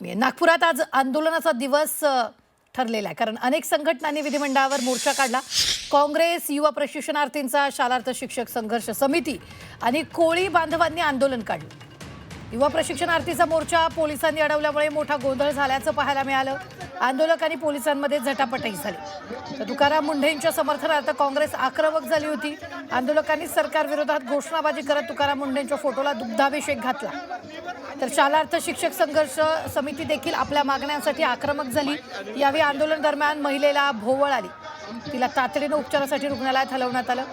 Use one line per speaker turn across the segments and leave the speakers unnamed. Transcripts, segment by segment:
नागपुरात आज आंदोलनाचा दिवस ठरलेला आहे, कारण अनेक संघटनांनी विधिमंडळावर मोर्चा काढला। काँग्रेस, युवा प्रशिक्षणार्थींचा, शालार्थ शिक्षक संघर्ष समिती आणि कोळी बांधवांनी आंदोलन काढलं। युवा प्रशिक्षणार्थीचा मोर्चा पोलिसांनी अडवल्यामुळे मोठा गोंधळ झाल्याचं पाहायला मिळालं। आंदोलक आणि पोलिसांमध्ये झटापटही झाली। तर तुकाराम मुंढेंच्या समर्थनार्थ काँग्रेस आक्रमक झाली होती। आंदोलकांनी सरकारविरोधात घोषणाबाजी करत तुकाराम मुंढेंच्या फोटोला दुग्धाभिषेक घातला। तर शालार्थ शिक्षक संघर्ष समिती देखील आपल्या मागण्यांसाठी आक्रमक झाली। यावेळी आंदोलन दरम्यान महिलेला भोवळ आली, तिला तातडीने उपचारासाठी रुग्णालयात हलवण्यात आलं।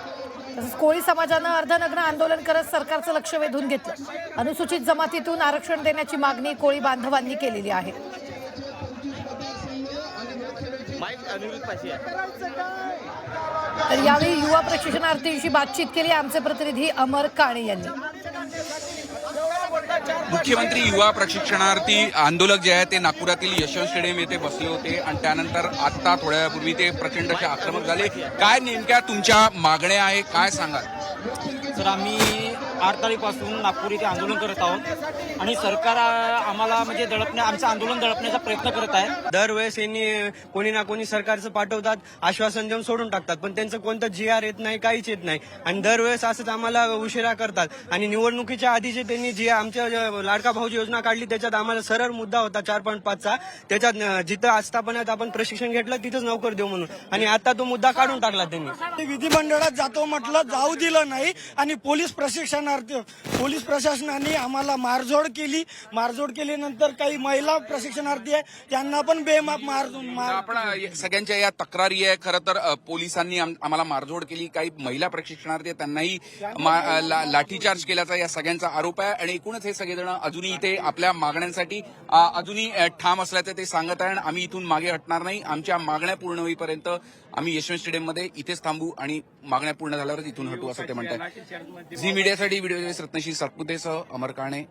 तसंच कोळी समाजानं अर्धनग्न आंदोलन करत सरकारचं लक्ष वेधून घेतलं। अनुसूचित जमातीतून आरक्षण देण्याची मागणी कोळी बांधवांनी केलेली आहे। तर यावेळी युवा प्रशिक्षणार्थींशी बातचीत केली आमचे प्रतिनिधी अमर काणे यांनी।
मुख्यमंत्री युवा प्रशिक्षणार्थी आंदोलक जे आहेत ते नागपुरातील यशवंत स्टेडियम येथे बसले होते आणि त्यानंतर आता थोड्या वेळापूर्वी ते प्रचंड असे आक्रमक झाले। काय नेमक्या तुमच्या मागण्या आहे, काय सांगाल?
सर, आम्ही 8 तारखेपासून नागपूर इथे आंदोलन करत आहोत आणि सरकार आम्हाला म्हणजे आमचं आंदोलन दडपण्याचा प्रयत्न करत आहे।
दरवेळेस यांनी कोणी ना कोणी सरकारचं पाठवतात, आश्वासन देऊन सोडून टाकतात, पण त्यांचं कोणतं GR येत नाही, काहीच येत नाही आणि दरवेळेस असंच आम्हाला उशिरा करतात। आणि निवडणुकीच्या आधी जे त्यांनी जी आमच्या लाडका भाऊची योजना काढली त्याच्यात आम्हाला सरळ मुद्दा होता 4.5चा, त्याच्यात जिथं आस्थापनात आपण प्रशिक्षण घेतलं तिथंच नोकर देऊ म्हणून, आणि आता तो मुद्दा काढून टाकला त्यांनी।
विधिमंडळात जातो म्हटलं, जाऊ दिलं नाही आणि पोलीस प्रशासनाने आम्हाला मारझोड केल्यानंतर काही महिला प्रशिक्षणार्थी आहे त्यांना पण बेमाप
आपण सगळ्यांच्या या तक्रारी आहे। खरं तर पोलिसांनी आम्हाला मारझोड केली, काही महिला प्रशिक्षणार्थी त्यांनाही लाठीचार्ज केल्याचा या सगळ्यांचा आरोप आहे। आणि एकूणच हे सगळेजण अजूनही इथे आपल्या मागण्यांसाठी अजूनही ठाम असल्याचं ते सांगत आहे। आम्ही इथून मागे हटणार नाही, आमच्या मागण्या पूर्ण होईपर्यंत आम्ही यशवंत स्टेडियममध्ये इथेच थांबू आणि मागण्या पूर्ण झाल्यावरच इथून हटू असं ते म्हणतात। झी मीडियासाठी व्हिडिओ रत्नश्री सातपुतेसह अमर काणे।